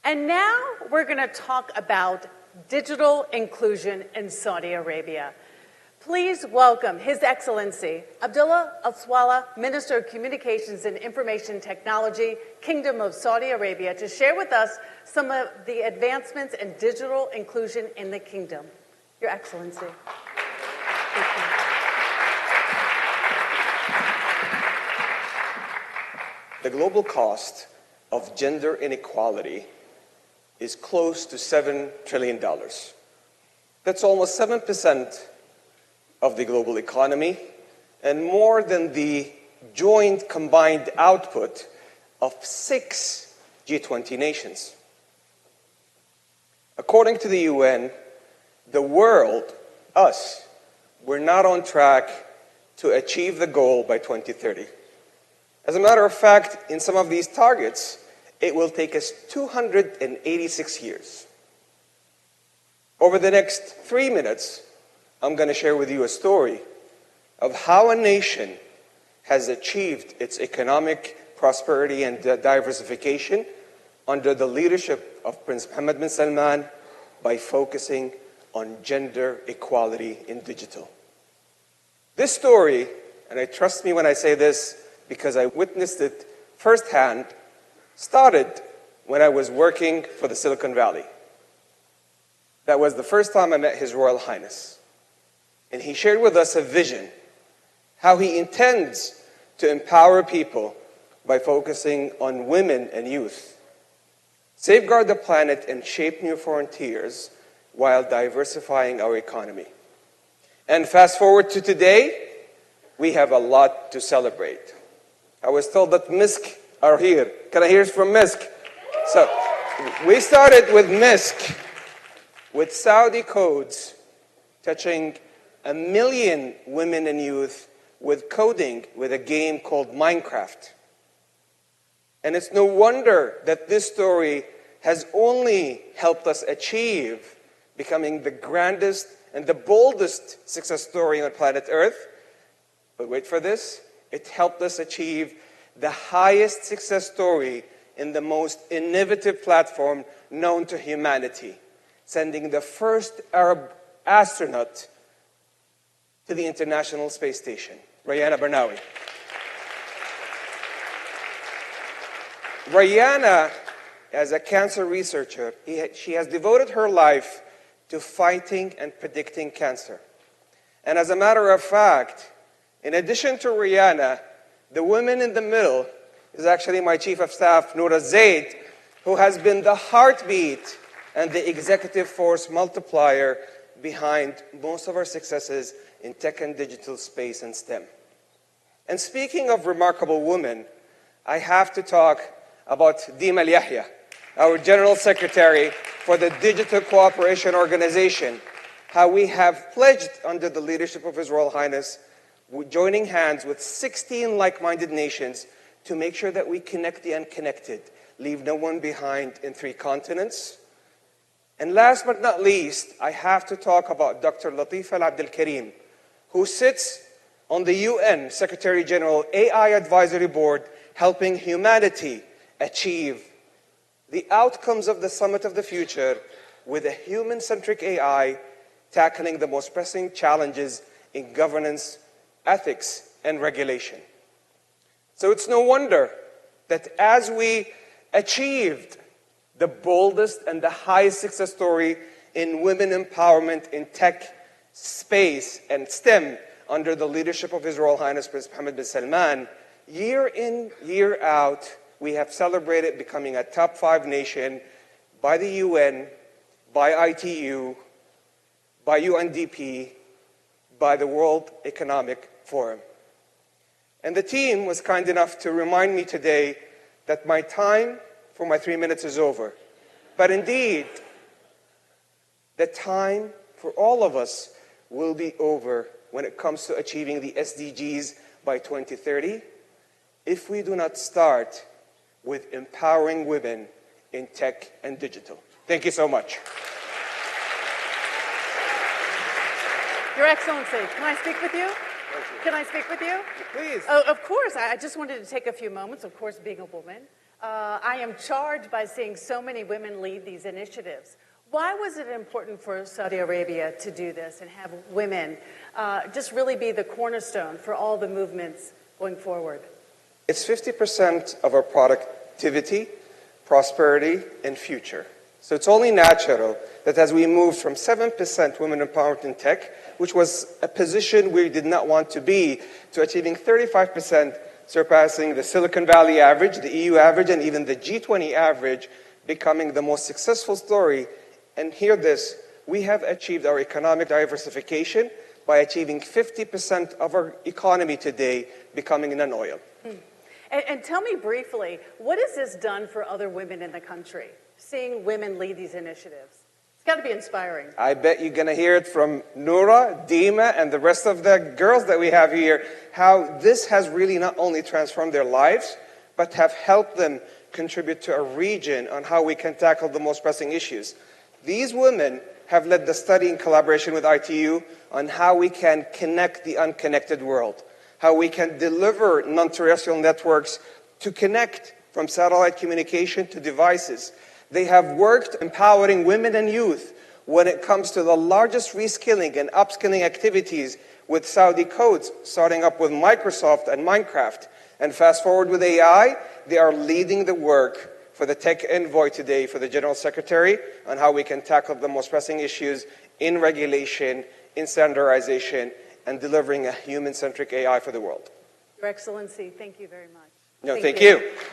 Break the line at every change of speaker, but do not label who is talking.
And now we're going to talk about digital inclusion in Saudi Arabia. Please welcome His Excellency Abdullah Alswaha, Minister of Communications and Information Technology, Kingdom of Saudi Arabia, to share with us some of the advancements in digital inclusion in the kingdom. Your Excellency. Thank you.
The global cost of gender inequality is close to $7 trillion. That's almost 7% of the global economy and more than the joint combined output of 6 G20 nations. According to the UN, the world, us, we're not on track to achieve the goal by 2030. As a matter of fact, in some of these targets, it will take us 286 years. Over the next 3 minutes, I'm going to share with you a story of how a nation has achieved its economic prosperity and diversification under the leadership of Prince Mohammed bin Salman by focusing on gender equality in digital. This story, and I trust me when I say this because I witnessed it firsthand, started when I was working for the Silicon Valley. That was the first time I met His Royal Highness. And he shared with us a vision, how he intends to empower people by focusing on women and youth, safeguard the planet and shape new frontiers while diversifying our economy. And fast forward to today, we have a lot to celebrate. I was told that MISC are here. Can I hear from MISC? So we started with MISC, with Saudi codes touching 1 million women and youth with coding with a game called Minecraft. And it's no wonder that this story has only helped us achieve becoming the grandest and the boldest success story on planet Earth. But wait for this, it helped us achieve the highest success story in the most innovative platform known to humanity, sending the first Arab astronaut to the International Space Station, Rayana Barnawi. Rayana, as a cancer researcher, she has devoted her life to fighting and predicting cancer. And as a matter of fact, in addition to Rayana, the woman in the middle is actually my Chief of Staff, Noura Zaid, who has been the heartbeat and the executive force multiplier behind most of our successes in tech and digital space and STEM. And speaking of remarkable women, I have to talk about Dima Yahya, our General Secretary for the Digital Cooperation Organization, how we have pledged under the leadership of His Royal Highness, joining hands with 16 like-minded nations to make sure that we connect the unconnected, leave no one behind in 3 continents. And last but not least, I have to talk about Dr. Latifa Al-Abdel Karim, who sits on the UN Secretary General AI Advisory Board, helping humanity achieve the outcomes of the Summit of the Future with a human-centric AI, tackling the most pressing challenges in governance, ethics, and regulation. So it's no wonder that as we achieved the boldest and the highest success story in women empowerment in tech, space, and STEM under the leadership of His Royal Highness Prince Mohammed bin Salman, year in, year out, we have celebrated becoming a top 5 nation by the UN, by ITU, by UNDP, by the World Economic Forum. And the team was kind enough to remind me today that my time for my 3 minutes is over. But indeed, the time for all of us will be over when it comes to achieving the SDGs by 2030 if we do not start with empowering women in tech and digital. Thank you so much.
Your Excellency, can I speak with you? Can I speak with you?
Please.
Oh, of course. I just wanted to take a few moments, of course, being a woman, I am charged by seeing so many women lead these initiatives. Why was it important for Saudi Arabia to do this and have women just really be the cornerstone for all the movements going forward?
It's 50% of our productivity, prosperity, and future. So it's only natural that as we move from 7% women empowerment in tech, which was a position we did not want to be, to achieving 35%, surpassing the Silicon Valley average, the EU average, and even the G20 average, becoming the most successful story. And hear this, we have achieved our economic diversification by achieving 50% of our economy today becoming non-oil.
And tell me briefly, what has this done for other women in the country, seeing women lead these initiatives? It's got to be inspiring.
I bet you're going to hear it from Noura, Dima, and the rest of the girls that we have here, how this has really not only transformed their lives, but have helped them contribute to a region on how we can tackle the most pressing issues. These women have led the study in collaboration with ITU on how we can connect the unconnected world, how we can deliver non-terrestrial networks to connect from satellite communication to devices. They have worked empowering women and youth when it comes to the largest reskilling and upskilling activities with Saudi codes, starting up with Microsoft and Minecraft. And fast forward with AI, they are leading the work for the tech envoy today, for the General Secretary, on how we can tackle the most pressing issues in regulation, in standardization, and delivering a human-centric AI for the world.
Your Excellency, thank you very much.
No, thank you.